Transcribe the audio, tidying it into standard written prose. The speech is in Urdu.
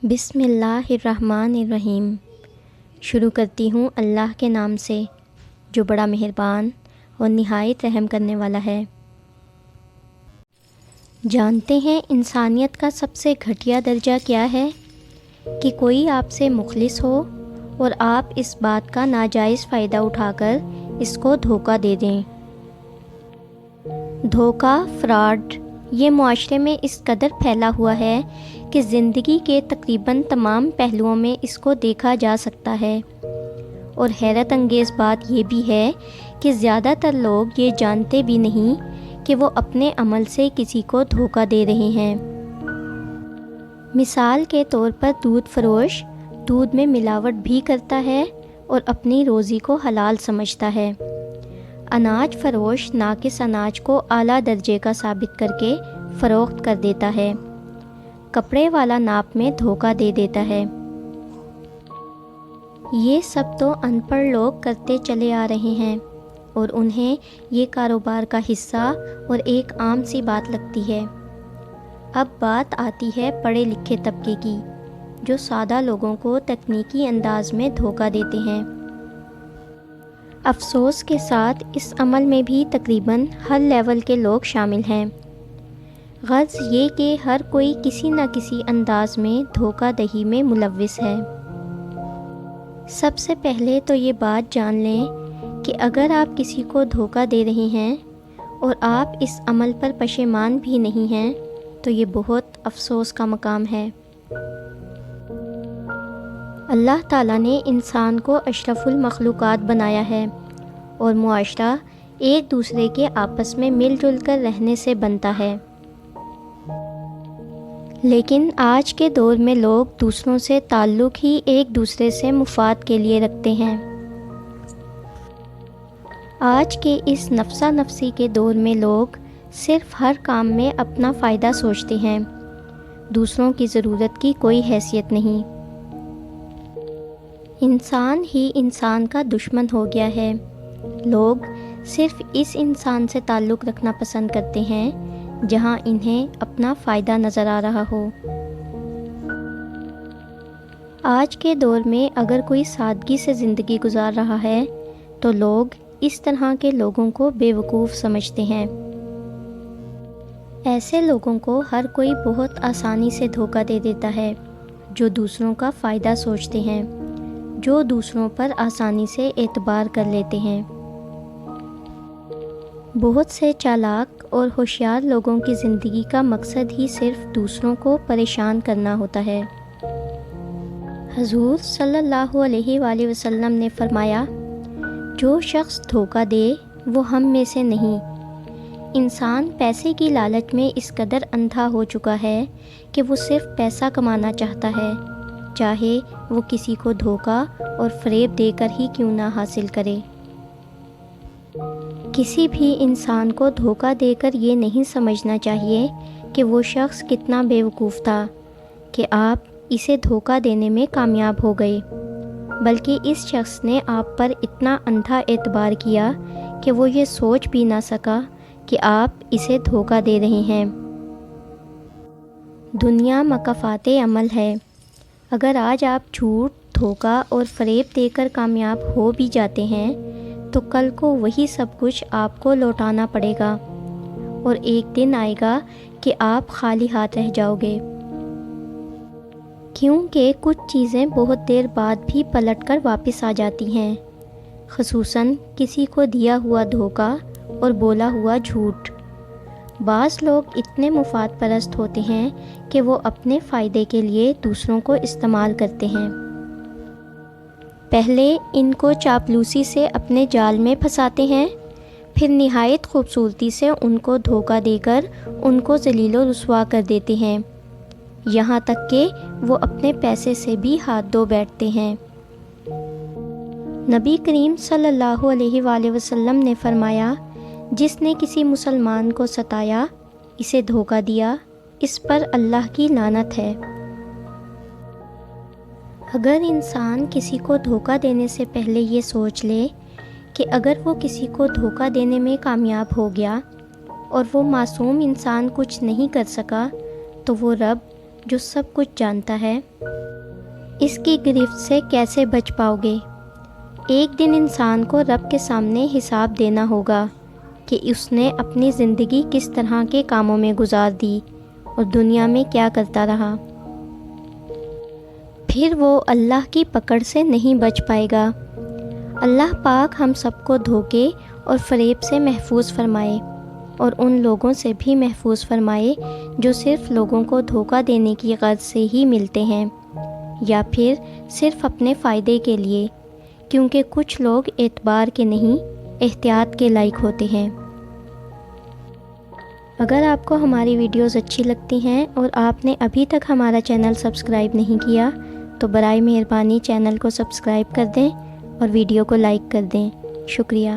بسم اللہ الرحمن الرحیم۔ شروع کرتی ہوں اللہ کے نام سے جو بڑا مہربان اور نہایت رحم کرنے والا ہے۔ جانتے ہیں انسانیت کا سب سے گھٹیا درجہ کیا ہے؟ کہ کوئی آپ سے مخلص ہو اور آپ اس بات کا ناجائز فائدہ اٹھا کر اس کو دھوکہ دے دیں۔ دھوکہ، فراڈ یہ معاشرے میں اس قدر پھیلا ہوا ہے کہ زندگی کے تقریباً تمام پہلوؤں میں اس کو دیکھا جا سکتا ہے، اور حیرت انگیز بات یہ بھی ہے کہ زیادہ تر لوگ یہ جانتے بھی نہیں کہ وہ اپنے عمل سے کسی کو دھوکہ دے رہے ہیں۔ مثال کے طور پر دودھ فروش دودھ میں ملاوٹ بھی کرتا ہے اور اپنی روزی کو حلال سمجھتا ہے۔ اناج فروش ناقص اناج کو اعلیٰ درجے کا ثابت کر کے فروخت کر دیتا ہے۔ کپڑے والا ناپ میں دھوکہ دے دیتا ہے۔ یہ سب تو ان پڑھ لوگ کرتے چلے آ رہے ہیں اور انہیں یہ کاروبار کا حصہ اور ایک عام سی بات لگتی ہے۔ اب بات آتی ہے پڑھے لکھے طبقے کی، جو سادہ لوگوں کو تکنیکی انداز میں دھوکہ دیتے ہیں۔ افسوس کے ساتھ اس عمل میں بھی تقریباً ہر لیول کے لوگ شامل ہیں۔ غرض یہ کہ ہر کوئی کسی نہ کسی انداز میں دھوکہ دہی میں ملوث ہے۔ سب سے پہلے تو یہ بات جان لیں کہ اگر آپ کسی کو دھوکہ دے رہے ہیں اور آپ اس عمل پر پشیمان بھی نہیں ہیں تو یہ بہت افسوس کا مقام ہے۔ اللہ تعالیٰ نے انسان کو اشرف المخلوقات بنایا ہے اور معاشرہ ایک دوسرے کے آپس میں مل جل کر رہنے سے بنتا ہے، لیکن آج کے دور میں لوگ دوسروں سے تعلق ہی ایک دوسرے سے مفاد کے لیے رکھتے ہیں۔ آج کے اس نفسا نفسی کے دور میں لوگ صرف ہر کام میں اپنا فائدہ سوچتے ہیں، دوسروں کی ضرورت کی کوئی حیثیت نہیں۔ انسان ہی انسان کا دشمن ہو گیا ہے۔ لوگ صرف اس انسان سے تعلق رکھنا پسند کرتے ہیں جہاں انہیں اپنا فائدہ نظر آ رہا ہو۔ آج کے دور میں اگر کوئی سادگی سے زندگی گزار رہا ہے تو لوگ اس طرح کے لوگوں کو بے وقوف سمجھتے ہیں۔ ایسے لوگوں کو ہر کوئی بہت آسانی سے دھوکہ دے دیتا ہے، جو دوسروں کا فائدہ سوچتے ہیں، جو دوسروں پر آسانی سے اعتبار کر لیتے ہیں۔ بہت سے چالاک اور ہوشیار لوگوں کی زندگی کا مقصد ہی صرف دوسروں کو پریشان کرنا ہوتا ہے۔ حضور صلی اللہ علیہ وآلہ وسلم نے فرمایا، جو شخص دھوکہ دے وہ ہم میں سے نہیں۔ انسان پیسے کی لالچ میں اس قدر اندھا ہو چکا ہے کہ وہ صرف پیسہ کمانا چاہتا ہے، چاہے وہ کسی کو دھوکہ اور فریب دے کر ہی کیوں نہ حاصل کرے۔ کسی بھی انسان کو دھوکہ دے کر یہ نہیں سمجھنا چاہیے کہ وہ شخص کتنا بے وقوف تھا کہ آپ اسے دھوکہ دینے میں کامیاب ہو گئے، بلکہ اس شخص نے آپ پر اتنا اندھا اعتبار کیا کہ وہ یہ سوچ بھی نہ سکا کہ آپ اسے دھوکہ دے رہے ہیں۔ دنیا مکافات عمل ہے۔ اگر آج آپ جھوٹ، دھوکہ اور فریب دے کر کامیاب ہو بھی جاتے ہیں تو کل کو وہی سب کچھ آپ کو لوٹانا پڑے گا، اور ایک دن آئے گا کہ آپ خالی ہاتھ رہ جاؤ گے، کیونکہ کچھ چیزیں بہت دیر بعد بھی پلٹ کر واپس آ جاتی ہیں، خصوصاً کسی کو دیا ہوا دھوکہ اور بولا ہوا جھوٹ۔ بعض لوگ اتنے مفاد پرست ہوتے ہیں کہ وہ اپنے فائدے کے لیے دوسروں کو استعمال کرتے ہیں۔ پہلے ان کو چاپلوسی سے اپنے جال میں پھنساتے ہیں، پھر نہایت خوبصورتی سے ان کو دھوکہ دے کر ان کو ذلیل و رسوا کر دیتے ہیں، یہاں تک کہ وہ اپنے پیسے سے بھی ہاتھ دھو بیٹھتے ہیں۔ نبی کریم صلی اللہ علیہ وآلہ وسلم نے فرمایا، جس نے کسی مسلمان کو ستایا، اسے دھوکہ دیا، اس پر اللہ کی لعنت ہے۔ اگر انسان کسی کو دھوکہ دینے سے پہلے یہ سوچ لے کہ اگر وہ کسی کو دھوکہ دینے میں کامیاب ہو گیا اور وہ معصوم انسان کچھ نہیں کر سکا تو وہ رب جو سب کچھ جانتا ہے، اس کی گرفت سے کیسے بچ پاؤ گے؟ ایک دن انسان کو رب کے سامنے حساب دینا ہوگا کہ اس نے اپنی زندگی کس طرح کے کاموں میں گزار دی اور دنیا میں کیا کرتا رہا۔ پھر وہ اللہ کی پکڑ سے نہیں بچ پائے گا۔ اللہ پاک ہم سب کو دھوکے اور فریب سے محفوظ فرمائے، اور ان لوگوں سے بھی محفوظ فرمائے جو صرف لوگوں کو دھوکہ دینے کی غرض سے ہی ملتے ہیں، یا پھر صرف اپنے فائدے کے لیے، کیونکہ کچھ لوگ اعتبار کے نہیں احتیاط کے لائق ہوتے ہیں۔ اگر آپ کو ہماری ویڈیوز اچھی لگتی ہیں اور آپ نے ابھی تک ہمارا چینل سبسکرائب نہیں کیا تو برائے مہربانی چینل کو سبسکرائب کر دیں اور ویڈیو کو لائک کر دیں۔ شکریہ۔